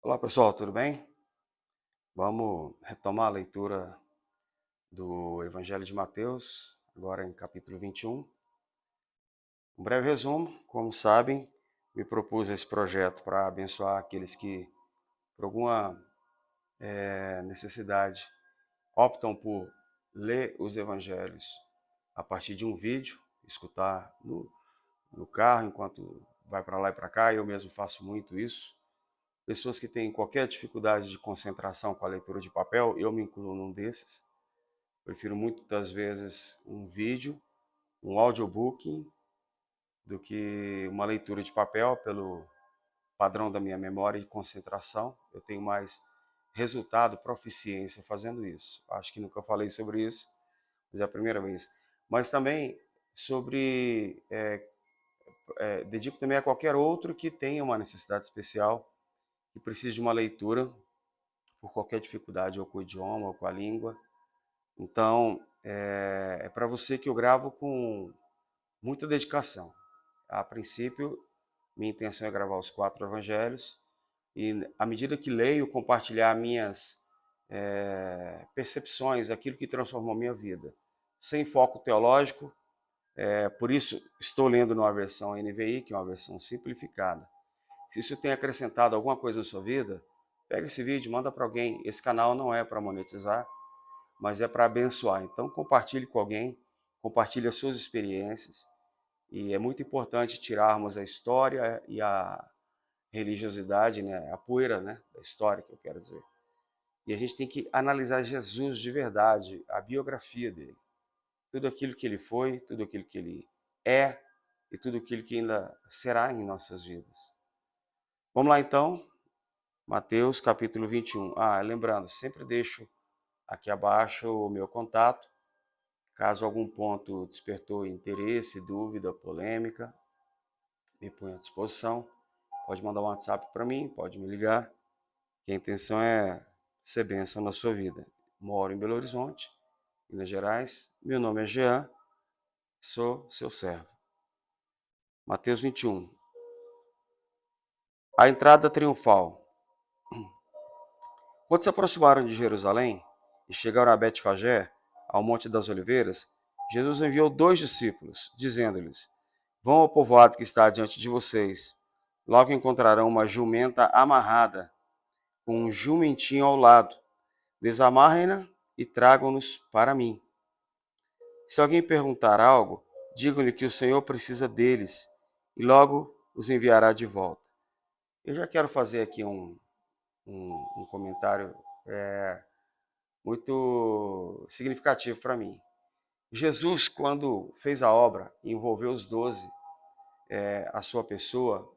Olá pessoal, tudo bem? Vamos retomar a leitura do Evangelho de Mateus, agora em capítulo 21. Um breve resumo: como sabem, me propus esse projeto para abençoar aqueles que, por alguma necessidade, optam por ler os Evangelhos a partir de um vídeo, escutar no carro enquanto vai para lá e para cá. Eu mesmo faço muito isso. Pessoas que têm qualquer dificuldade de concentração com a leitura de papel, eu me incluo num desses. Prefiro muitas vezes um vídeo, um audiobook, do que uma leitura de papel, pelo padrão da minha memória e concentração. Eu tenho mais resultado, proficiência fazendo isso. Acho que nunca falei sobre isso, mas é a primeira vez. Mas também sobre, dedico também a qualquer outro que tenha uma necessidade especial, que precise de uma leitura por qualquer dificuldade, ou com o idioma, ou com a língua. Então, é para você que eu gravo com muita dedicação. A princípio, minha intenção é gravar os 4 evangelhos e, à medida que leio, compartilhar minhas percepções, aquilo que transformou minha vida. Sem foco teológico, por isso estou lendo numa versão NVI, que é uma versão simplificada. Se isso tem acrescentado alguma coisa na sua vida, pega esse vídeo, manda para alguém. Esse canal não é para monetizar, mas é para abençoar. Então compartilhe com alguém, compartilhe as suas experiências. E é muito importante tirarmos a história e a religiosidade, né, a poeira, né, da história, que eu quero dizer. E a gente tem que analisar Jesus de verdade, a biografia dele. Tudo aquilo que ele foi, tudo aquilo que ele é e tudo aquilo que ainda será em nossas vidas. Vamos lá então, Mateus capítulo 21. Lembrando, sempre deixo aqui abaixo o meu contato. Caso algum ponto despertou interesse, dúvida, polêmica, me ponho à disposição. Pode mandar um WhatsApp para mim, pode me ligar, que a intenção é ser bênção na sua vida. Moro em Belo Horizonte, Minas Gerais. Meu nome é Jean, sou seu servo. Mateus 21. A entrada triunfal. Quando se aproximaram de Jerusalém e chegaram a Betfagé, ao Monte das Oliveiras, Jesus enviou 2 discípulos, dizendo-lhes: Vão ao povoado que está diante de vocês. Logo encontrarão uma jumenta amarrada, com um jumentinho ao lado. Desamarrem-na e tragam-nos para mim. Se alguém perguntar algo, digam-lhe que o Senhor precisa deles e logo os enviará de volta. Eu já quero fazer aqui um comentário muito significativo para mim. Jesus, quando fez a obra e envolveu os 12, a sua pessoa,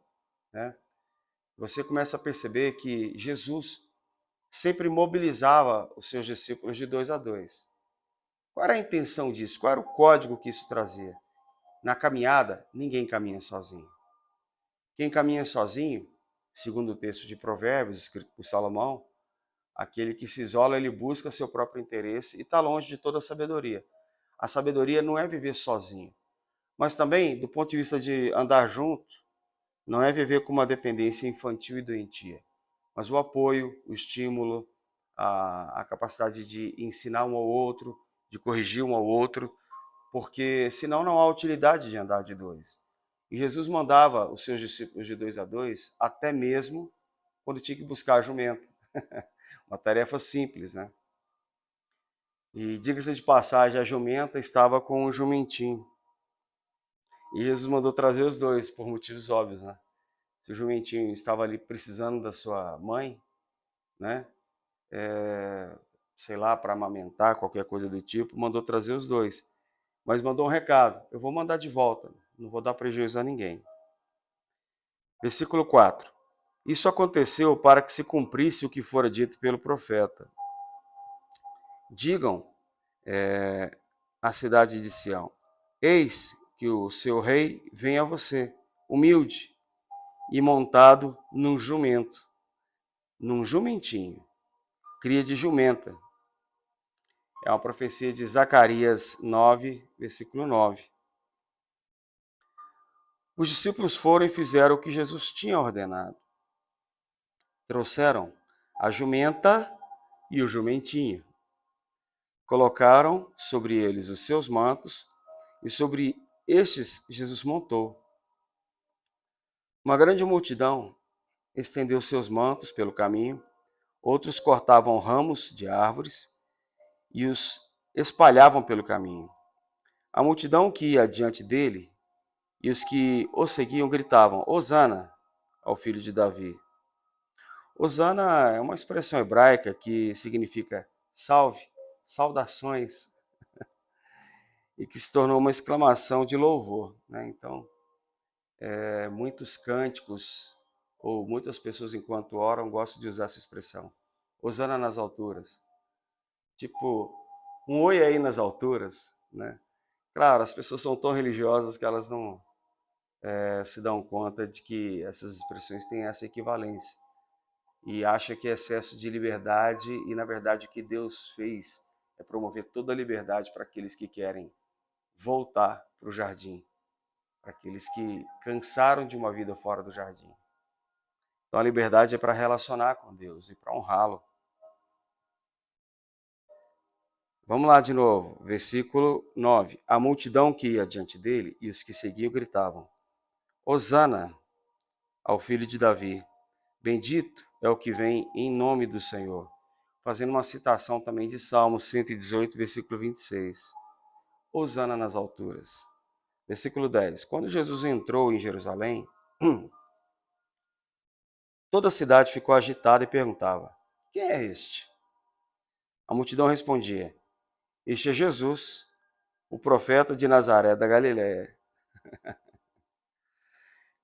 né, você começa a perceber que Jesus sempre mobilizava os seus discípulos de 2 a 2. Qual era a intenção disso? Qual era o código que isso trazia? Na caminhada, ninguém caminha sozinho. Quem caminha sozinho, segundo o texto de Provérbios, escrito por Salomão, aquele que se isola, ele busca seu próprio interesse e está longe de toda a sabedoria. A sabedoria não é viver sozinho, mas também, do ponto de vista de andar junto, não é viver com uma dependência infantil e doentia, mas o apoio, o estímulo, a capacidade de ensinar um ao outro, de corrigir um ao outro, porque senão não há utilidade de andar de 2. E Jesus mandava os seus discípulos de 2 a 2, até mesmo quando tinha que buscar jumento. Uma tarefa simples, né? E diga-se de passagem, a jumenta estava com o jumentinho. E Jesus mandou trazer os dois, por motivos óbvios, né? Se o jumentinho estava ali precisando da sua mãe, né? Sei lá, para amamentar, qualquer coisa do tipo, mandou trazer os dois. Mas mandou um recado: eu vou mandar de volta, não vou dar prejuízo a ninguém. Versículo 4. Isso aconteceu para que se cumprisse o que fora dito pelo profeta. Digam à cidade de Sião: eis que o seu rei vem a você, humilde e montado num jumento, num jumentinho, cria de jumenta. É uma profecia de Zacarias 9, versículo 9. Os discípulos foram e fizeram o que Jesus tinha ordenado. Trouxeram a jumenta e o jumentinho. Colocaram sobre eles os seus mantos, e sobre estes Jesus montou. Uma grande multidão estendeu seus mantos pelo caminho, outros cortavam ramos de árvores e os espalhavam pelo caminho. A multidão que ia diante dele e os que o seguiam gritavam: Hosana ao filho de Davi. Hosana é uma expressão hebraica que significa salve, saudações, e que se tornou uma exclamação de louvor, né? Então, muitos cânticos ou muitas pessoas, enquanto oram, gostam de usar essa expressão. Hosana nas alturas. Tipo, um oi aí nas alturas, né? Claro, as pessoas são tão religiosas que elas não se dão conta de que essas expressões têm essa equivalência. E acha que é excesso de liberdade, e na verdade o que Deus fez é promover toda a liberdade para aqueles que querem voltar para o jardim, para aqueles que cansaram de uma vida fora do jardim. Então a liberdade é para relacionar com Deus e para honrá-lo. Vamos lá de novo, versículo 9. A multidão que ia diante dele e os que seguiam gritavam: Hosana ao filho de Davi. Bendito é o que vem em nome do Senhor. Fazendo uma citação também de Salmo 118, versículo 26. Hosana nas alturas. Versículo 10. Quando Jesus entrou em Jerusalém, toda a cidade ficou agitada e perguntava: Quem é este? A multidão respondia: Este é Jesus, o profeta de Nazaré da Galiléia.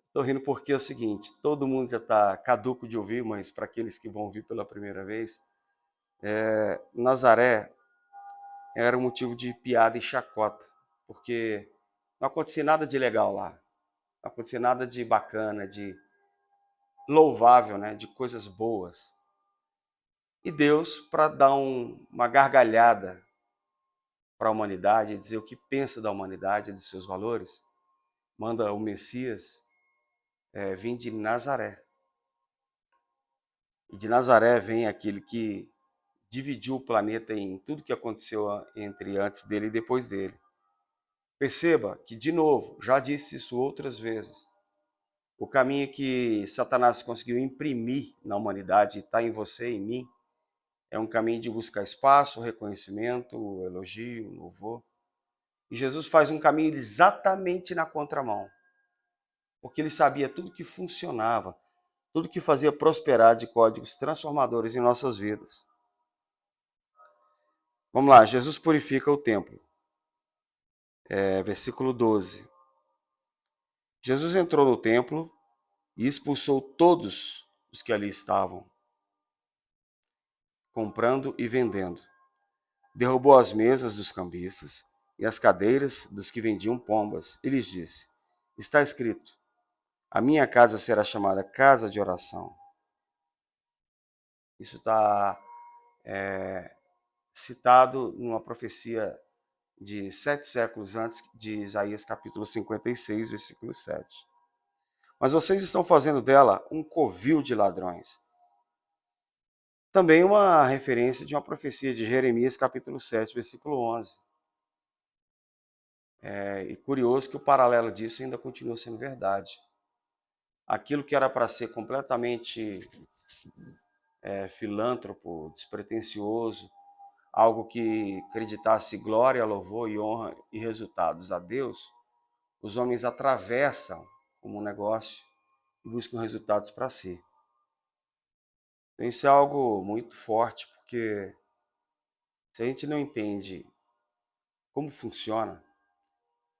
Estou rindo porque é o seguinte: todo mundo já está caduco de ouvir, mas para aqueles que vão ouvir pela primeira vez, Nazaré era um motivo de piada e chacota, porque não acontecia nada de legal lá, não acontecia nada de bacana, de louvável, né, de coisas boas. E Deus, para dar uma gargalhada para a humanidade, dizer o que pensa da humanidade, de seus valores, manda o Messias vir de Nazaré. E de Nazaré vem aquele que dividiu o planeta em tudo que aconteceu entre antes dele e depois dele. Perceba que, de novo, já disse isso outras vezes, o caminho que Satanás conseguiu imprimir na humanidade, está em você e em mim, é um caminho de buscar espaço, reconhecimento, elogio, louvor. E Jesus faz um caminho exatamente na contramão, porque ele sabia tudo que funcionava, tudo que fazia prosperar de códigos transformadores em nossas vidas. Vamos lá, Jesus purifica o templo. Versículo 12. Jesus entrou no templo e expulsou todos os que ali estavam, comprando e vendendo. Derrubou as mesas dos cambistas e as cadeiras dos que vendiam pombas e lhes disse: Está escrito, a minha casa será chamada casa de oração. Isso está citado numa profecia de 7 séculos antes de Isaías capítulo 56, versículo 7. Mas vocês estão fazendo dela um covil de ladrões. Também uma referência de uma profecia de Jeremias capítulo 7, versículo 11. E curioso que o paralelo disso ainda continua sendo verdade. Aquilo que era para ser completamente filântropo, despretensioso, algo que acreditasse glória, louvor e honra e resultados a Deus, os homens atravessam como um negócio e buscam resultados para si. Então, isso é algo muito forte, porque se a gente não entende como funciona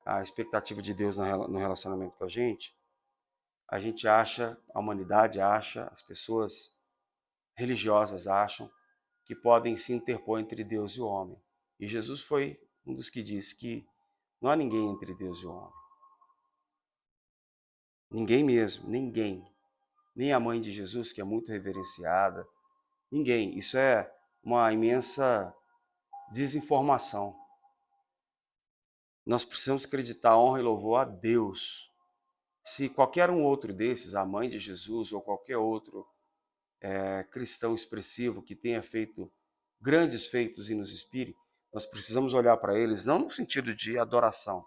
a expectativa de Deus no relacionamento com a gente acha, a humanidade acha, as pessoas religiosas acham que podem se interpor entre Deus e o homem. E Jesus foi um dos que disse que não há ninguém entre Deus e o homem. Ninguém mesmo, ninguém. Nem a mãe de Jesus, que é muito reverenciada. Ninguém. Isso é uma imensa desinformação. Nós precisamos acreditar honra e louvor a Deus. Se qualquer um outro desses, a mãe de Jesus ou qualquer outro, cristão expressivo que tenha feito grandes feitos e nos inspire, nós precisamos olhar para eles não no sentido de adoração,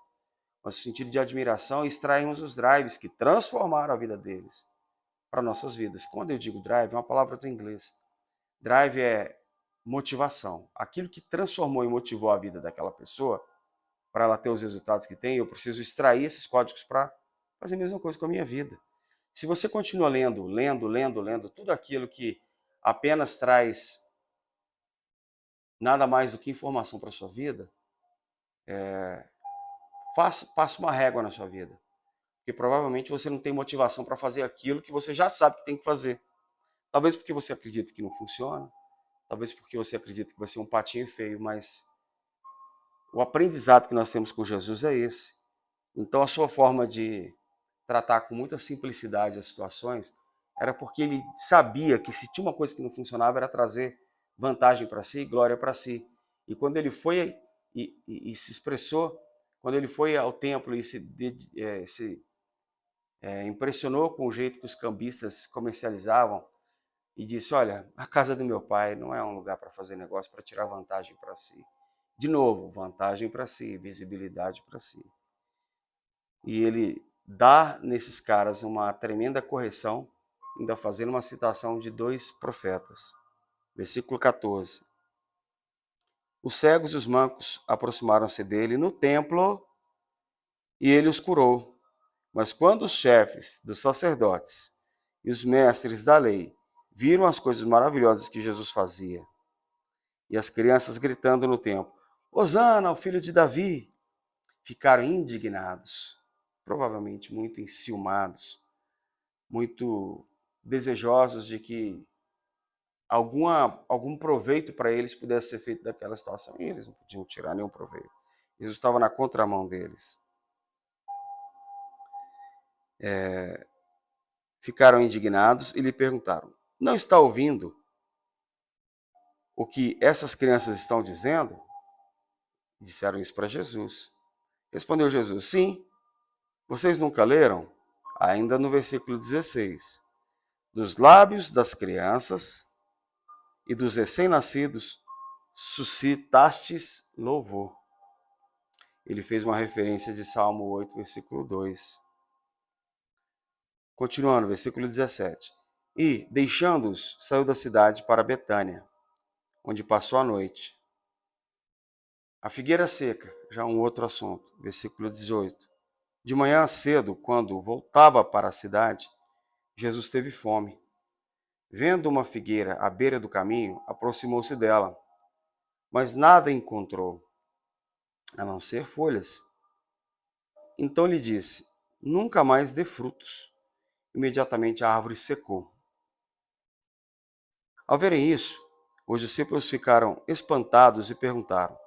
mas no sentido de admiração e extrairmos os drives que transformaram a vida deles para nossas vidas. Quando eu digo drive, é uma palavra do inglês. Drive é motivação. Aquilo que transformou e motivou a vida daquela pessoa, para ela ter os resultados que tem, eu preciso extrair esses códigos para fazer a mesma coisa com a minha vida. Se você continua lendo tudo aquilo que apenas traz nada mais do que informação para a sua vida, passe uma régua na sua vida. Porque provavelmente você não tem motivação para fazer aquilo que você já sabe que tem que fazer. Talvez porque você acredita que não funciona, talvez porque você acredita que vai ser um patinho feio, mas o aprendizado que nós temos com Jesus é esse. Então a sua forma de tratar com muita simplicidade as situações era porque ele sabia que se tinha uma coisa que não funcionava era trazer vantagem para si, glória para si. E quando ele foi e se expressou, quando ele foi ao templo e se impressionou com o jeito que os cambistas comercializavam e disse, olha, a casa do meu pai não é um lugar para fazer negócio, para tirar vantagem para si. De novo, vantagem para si, visibilidade para si. E ele dá nesses caras uma tremenda correção, ainda fazendo uma citação de 2 profetas. Versículo 14. Os cegos e os mancos aproximaram-se dele no templo e ele os curou. Mas quando os chefes dos sacerdotes e os mestres da lei viram as coisas maravilhosas que Jesus fazia, e as crianças gritando no templo, Hosana, ao filho de Davi, ficaram indignados, provavelmente muito enciumados, muito desejosos de que algum proveito para eles pudesse ser feito daquela situação. E eles não podiam tirar nenhum proveito. Jesus estava na contramão deles. Ficaram indignados e lhe perguntaram, não está ouvindo o que essas crianças estão dizendo? Disseram isso para Jesus. Respondeu Jesus, sim, vocês nunca leram? Ainda no versículo 16. Dos lábios das crianças e dos recém-nascidos suscitastes louvor. Ele fez uma referência de Salmo 8, versículo 2. Continuando, versículo 17. E, deixando-os, saiu da cidade para Betânia, onde passou a noite. A figueira seca, já um outro assunto. Versículo 18. De manhã cedo, quando voltava para a cidade, Jesus teve fome. Vendo uma figueira à beira do caminho, aproximou-se dela, mas nada encontrou, a não ser folhas. Então lhe disse, nunca mais dê frutos. Imediatamente a árvore secou. Ao verem isso, os discípulos ficaram espantados e perguntaram,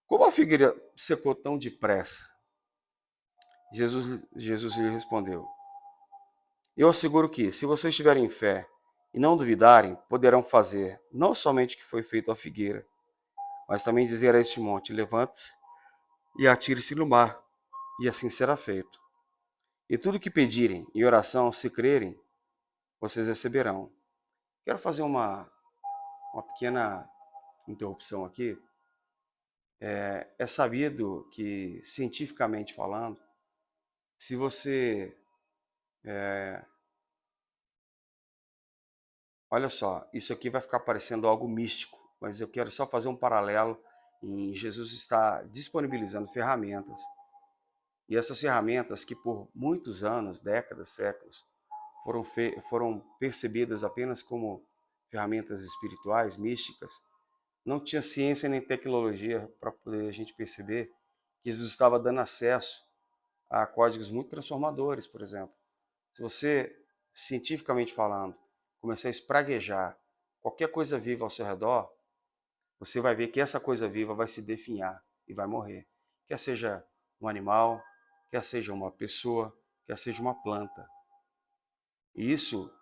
como a figueira secou tão depressa? Jesus lhe respondeu, eu asseguro que, se vocês tiverem fé e não duvidarem, poderão fazer não somente o que foi feito à figueira, mas também dizer a este monte, levante-se e atire-se no mar, e assim será feito. E tudo que pedirem em oração, se crerem, vocês receberão. Quero fazer uma pequena interrupção aqui. É sabido que, cientificamente falando, se você... olha só, isso aqui vai ficar parecendo algo místico, mas eu quero só fazer um paralelo em Jesus está disponibilizando ferramentas. E essas ferramentas que por muitos anos, décadas, séculos, foram percebidas apenas como ferramentas espirituais, místicas, não tinha ciência nem tecnologia para poder a gente perceber que Jesus estava dando acesso a códigos muito transformadores, por exemplo. Se você, cientificamente falando, começar a espraguejar qualquer coisa viva ao seu redor, você vai ver que essa coisa viva vai se definhar e vai morrer. Quer seja um animal, quer seja uma pessoa, quer seja uma planta. E isso,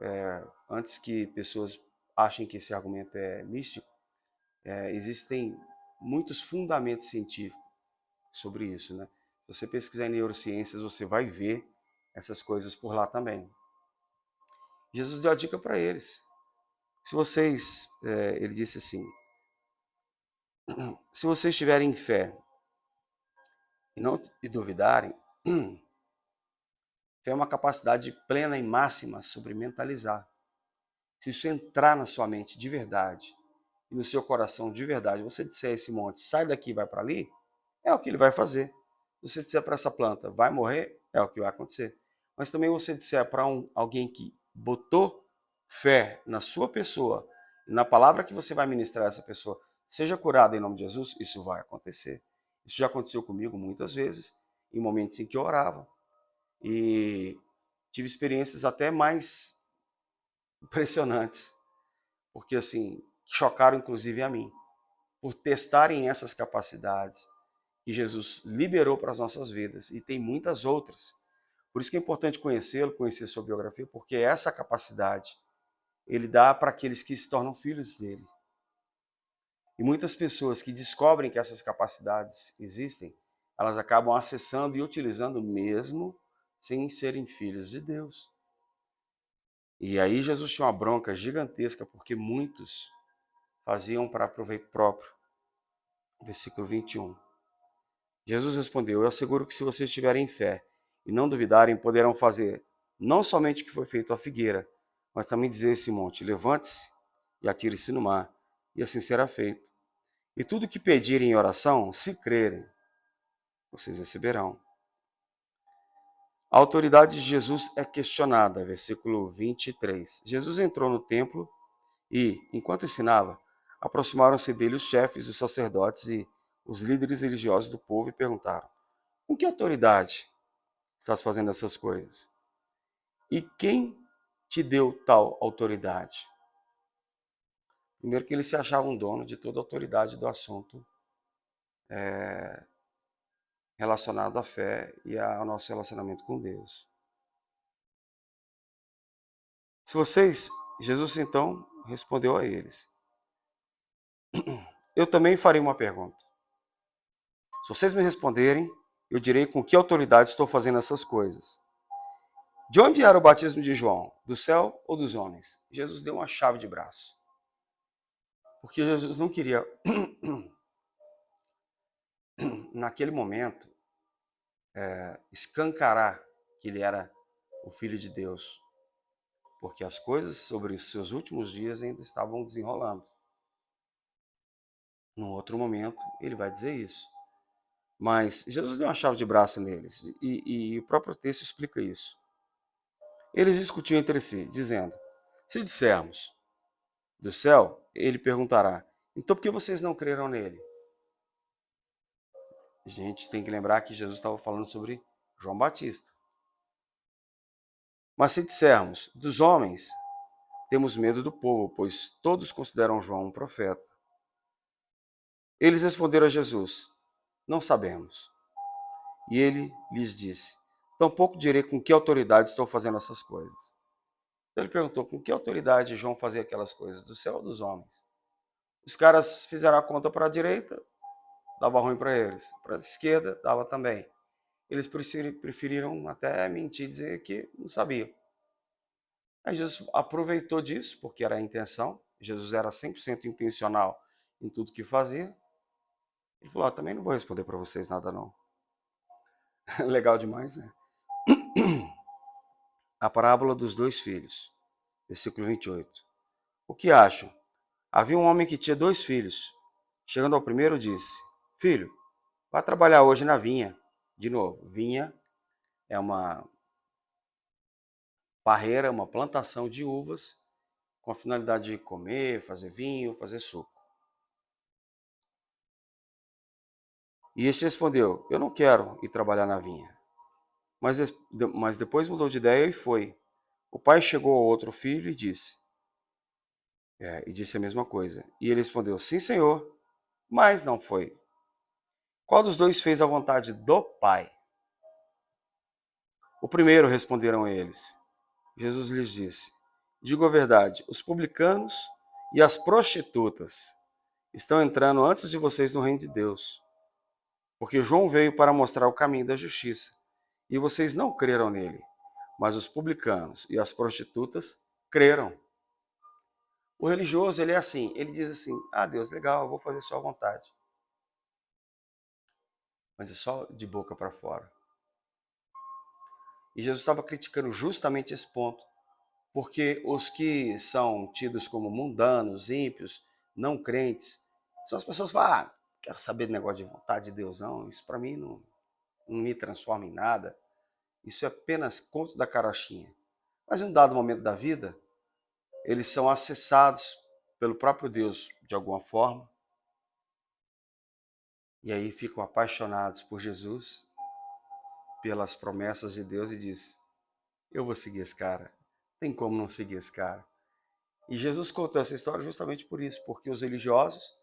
antes que pessoas achem que esse argumento é místico, existem muitos fundamentos científicos sobre isso, né? Se você pesquisar em neurociências, você vai ver essas coisas por lá também. Jesus deu a dica para eles. Se vocês, ele disse assim, se vocês tiverem fé e duvidarem, fé é uma capacidade plena e máxima sobre mentalizar. Se isso entrar na sua mente de verdade, e no seu coração de verdade, você disser a esse monte, sai daqui e vai para ali, é o que ele vai fazer. Se você disser para essa planta, vai morrer, é o que vai acontecer. Mas também você disser para alguém que botou fé na sua pessoa, na palavra que você vai ministrar a essa pessoa, seja curada em nome de Jesus, isso vai acontecer. Isso já aconteceu comigo muitas vezes, em momentos em que eu orava. E tive experiências até mais impressionantes, porque assim, chocaram inclusive a mim, por testarem essas capacidades que Jesus liberou para as nossas vidas, e tem muitas outras. Por isso que é importante conhecê-lo, conhecer sua biografia, porque essa capacidade ele dá para aqueles que se tornam filhos dele. E muitas pessoas que descobrem que essas capacidades existem, elas acabam acessando e utilizando mesmo sem serem filhos de Deus. E aí Jesus tinha uma bronca gigantesca, porque muitos faziam para proveito próprio. Versículo 21. Jesus respondeu, eu asseguro que se vocês tiverem fé e não duvidarem, poderão fazer não somente o que foi feito à figueira, mas também dizer a esse monte, levante-se e atire-se no mar, e assim será feito. E tudo o que pedirem em oração, se crerem, vocês receberão. A autoridade de Jesus é questionada, versículo 23. Jesus entrou no templo e, enquanto ensinava, aproximaram-se dele os chefes, os sacerdotes e os líderes religiosos do povo e perguntaram, com que autoridade estás fazendo essas coisas? E quem te deu tal autoridade? Primeiro que eles se achavam dono de toda a autoridade do assunto relacionado à fé e ao nosso relacionamento com Deus. Jesus então respondeu a eles, eu também farei uma pergunta. Se vocês me responderem, eu direi com que autoridade estou fazendo essas coisas. De onde era o batismo de João? Do céu ou dos homens? Jesus deu uma chave de braço. Porque Jesus não queria, naquele momento, escancarar que ele era o Filho de Deus. Porque as coisas sobre os seus últimos dias ainda estavam desenrolando. Num outro momento, ele vai dizer isso. Mas Jesus deu uma chave de braço neles, e o próprio texto explica isso. Eles discutiam entre si, dizendo, se dissermos do céu, ele perguntará, então por que vocês não creram nele? A gente tem que lembrar que Jesus estava falando sobre João Batista. Mas se dissermos dos homens, temos medo do povo, pois todos consideram João um profeta. Eles responderam a Jesus, não sabemos. E ele lhes disse, tampouco direi com que autoridade estou fazendo essas coisas. Então ele perguntou, com que autoridade João fazia aquelas coisas, do céu ou dos homens? Os caras fizeram a conta para a direita, dava ruim para eles. Para a esquerda, dava também. Eles preferiram até mentir, dizer que não sabiam. Aí Jesus aproveitou disso, porque era a intenção. Jesus era 100% intencional em tudo que fazia. Ele falou, também não vou responder para vocês nada não. Legal demais, né? A parábola dos dois filhos, versículo 28. O que acham? Havia um homem que tinha 2 filhos. Chegando ao primeiro, disse, filho, vá trabalhar hoje na vinha. De novo, vinha é uma parreira, uma plantação de uvas com a finalidade de comer, fazer vinho, fazer suco. E este respondeu, eu não quero ir trabalhar na vinha. Mas depois mudou de ideia e foi. O pai chegou ao outro filho e disse a mesma coisa. E ele respondeu, sim, senhor, mas não foi. Qual dos dois fez a vontade do pai? O primeiro, responderam eles. Jesus lhes disse, digo a verdade, os publicanos e as prostitutas estão entrando antes de vocês no reino de Deus. Porque João veio para mostrar o caminho da justiça, e vocês não creram nele, mas os publicanos e as prostitutas creram. O religioso, ele é assim, ele diz assim, Deus, legal, eu vou fazer sua vontade. Mas é só de boca para fora. E Jesus estava criticando justamente esse ponto, porque os que são tidos como mundanos, ímpios, não crentes, são as pessoas que falam, quero saber do negócio de vontade de Deus, não, isso para mim não me transforma em nada, isso é apenas conto da carochinha. Mas em um dado momento da vida, eles são acessados pelo próprio Deus de alguma forma, e aí ficam apaixonados por Jesus, pelas promessas de Deus e diz, eu vou seguir esse cara, tem como não seguir esse cara. E Jesus contou essa história justamente por isso, porque os religiosos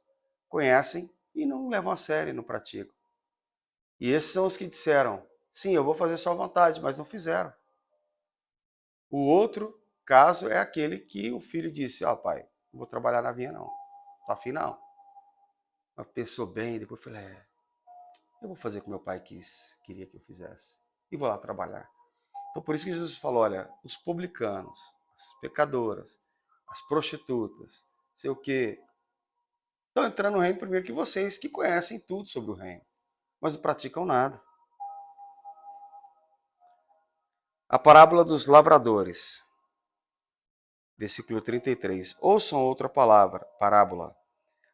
conhecem e não levam a sério, não praticam. E esses são os que disseram, sim, eu vou fazer sua vontade, mas não fizeram. O outro caso é aquele que o filho disse, pai, não vou trabalhar na vinha não, tô afim não. Mas pensou bem, depois falou, eu vou fazer o que meu pai queria que eu fizesse. E vou lá trabalhar. Então por isso que Jesus falou, olha, os publicanos, as pecadoras, as prostitutas, sei o quê, estão entrando no reino primeiro que vocês, que conhecem tudo sobre o reino, mas não praticam nada. A parábola dos lavradores, versículo 33. Ouçam outra parábola.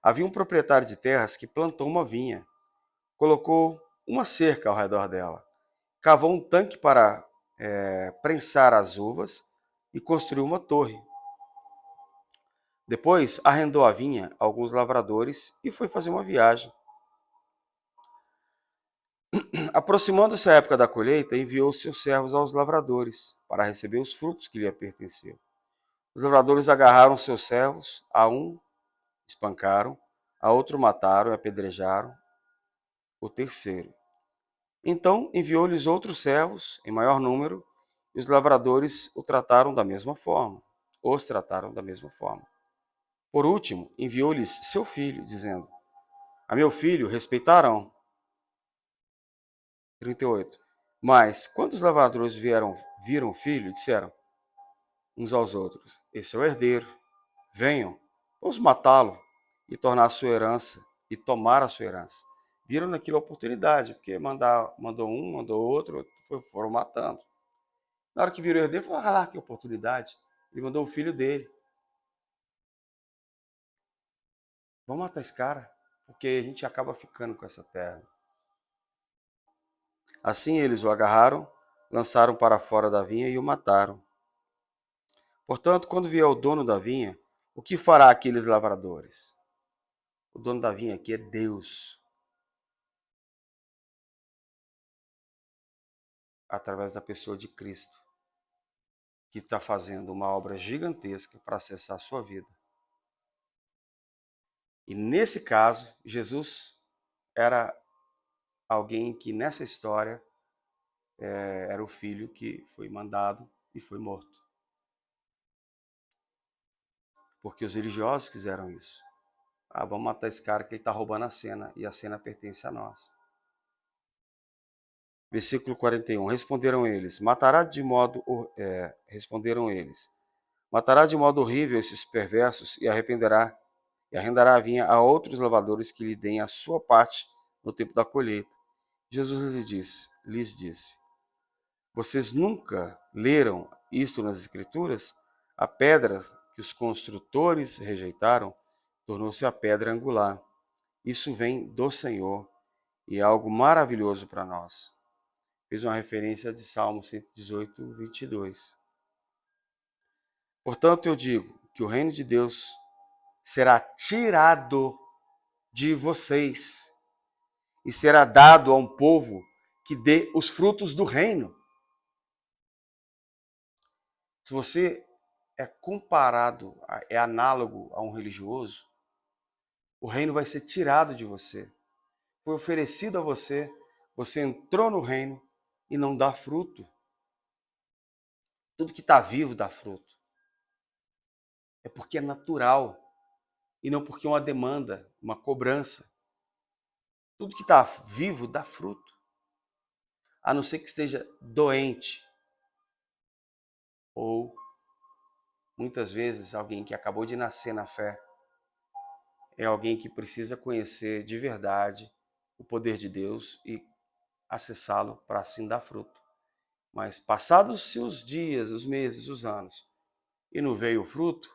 Havia um proprietário de terras que plantou uma vinha, colocou uma cerca ao redor dela, cavou um tanque para prensar as uvas e construiu uma torre. Depois arrendou a vinha a alguns lavradores e foi fazer uma viagem. Aproximando-se a época da colheita, enviou seus servos aos lavradores para receber os frutos que lhe pertenciam. Os lavradores agarraram seus servos, a um espancaram, a outro mataram e apedrejaram, o terceiro. Então enviou-lhes outros servos, em maior número, e os lavradores os trataram da mesma forma. Por último, enviou-lhes seu filho, dizendo, a meu filho respeitarão. 38. Mas, quando os lavradores viram o filho, disseram uns aos outros, esse é o herdeiro, venham, vamos matá-lo e tornar a sua herança, e tomar a sua herança. Viram naquilo a oportunidade, porque mandou um, mandou outro, foram matando. Na hora que viram o herdeiro, falaram, que oportunidade. Ele mandou o filho dele. Vamos matar esse cara, porque a gente acaba ficando com essa terra. Assim eles o agarraram, lançaram para fora da vinha e o mataram. Portanto, quando vier o dono da vinha, o que fará aqueles lavradores? O dono da vinha aqui é Deus, através da pessoa de Cristo, que está fazendo uma obra gigantesca para acessar a sua vida. E nesse caso, Jesus era alguém que nessa história era o filho que foi mandado e foi morto. Porque os religiosos quiseram isso. Vamos matar esse cara que ele está roubando a cena, e a cena pertence a nós. Versículo 41. Responderam eles, matará de modo horrível esses perversos e arrendará a vinha a outros lavradores que lhe deem a sua parte no tempo da colheita. Jesus lhes disse, vocês nunca leram isto nas Escrituras? A pedra que os construtores rejeitaram tornou-se a pedra angular. Isso vem do Senhor e é algo maravilhoso para nós. Fez uma referência de Salmo 118, 22. Portanto, eu digo que o reino de Deus será tirado de vocês e será dado a um povo que dê os frutos do reino. Se você é comparado, é análogo a um religioso, o reino vai ser tirado de você. Foi oferecido a você, você entrou no reino e não dá fruto. Tudo que está vivo dá fruto. É porque é natural e não porque é uma demanda, uma cobrança. Tudo que está vivo dá fruto. A não ser que esteja doente ou muitas vezes alguém que acabou de nascer na fé é alguém que precisa conhecer de verdade o poder de Deus e acessá-lo para assim dar fruto. Mas passados-se os dias, os meses, os anos, e não veio o fruto,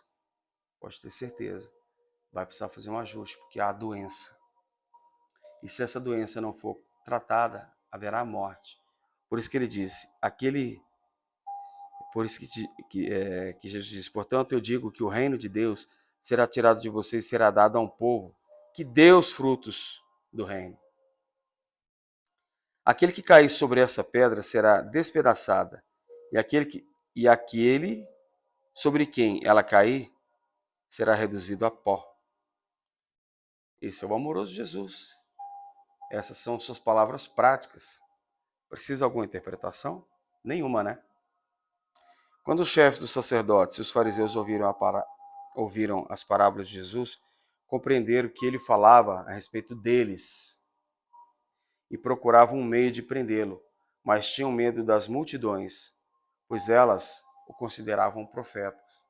pode ter certeza, vai precisar fazer um ajuste, porque há doença. E se essa doença não for tratada, haverá morte. Por isso que ele disse, por isso que Jesus disse, portanto eu digo que o reino de Deus será tirado de vocês e será dado a um povo que dê os frutos do reino. Aquele que cair sobre essa pedra será despedaçada, e aquele sobre quem ela cair será reduzido a pó. Esse é o amoroso Jesus. Essas são suas palavras práticas. Precisa alguma interpretação? Nenhuma, né? Quando os chefes dos sacerdotes e os fariseus ouviram as parábolas de Jesus, compreenderam que ele falava a respeito deles e procuravam um meio de prendê-lo, mas tinham medo das multidões, pois elas o consideravam profetas.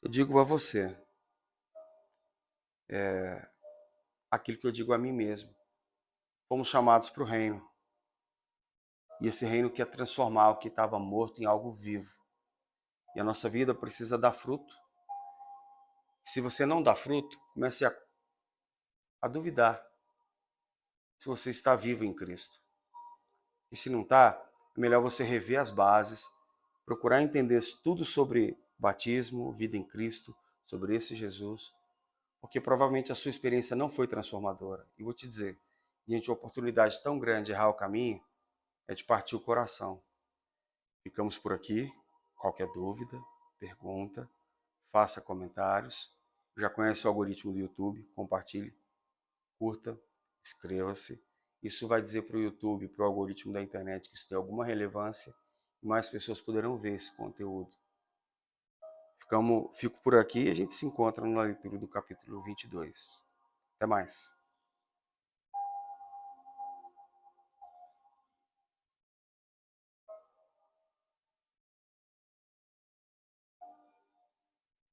Eu digo a você, aquilo que eu digo a mim mesmo. Fomos chamados para o reino. E esse reino quer transformar o que estava morto em algo vivo. E a nossa vida precisa dar fruto. Se você não dá fruto, comece a duvidar se você está vivo em Cristo. E se não está, é melhor você rever as bases, procurar entender tudo sobre batismo, vida em Cristo, sobre esse Jesus, porque provavelmente a sua experiência não foi transformadora. E vou te dizer, diante de uma oportunidade tão grande de errar o caminho, é de partir o coração. Ficamos por aqui. Qualquer dúvida, pergunta, faça comentários. Já conhece o algoritmo do YouTube? Compartilhe, curta, inscreva-se. Isso vai dizer para o YouTube, para o algoritmo da internet que isso tem alguma relevância e mais pessoas poderão ver esse conteúdo. Fico por aqui e a gente se encontra na leitura do capítulo 22. Até mais.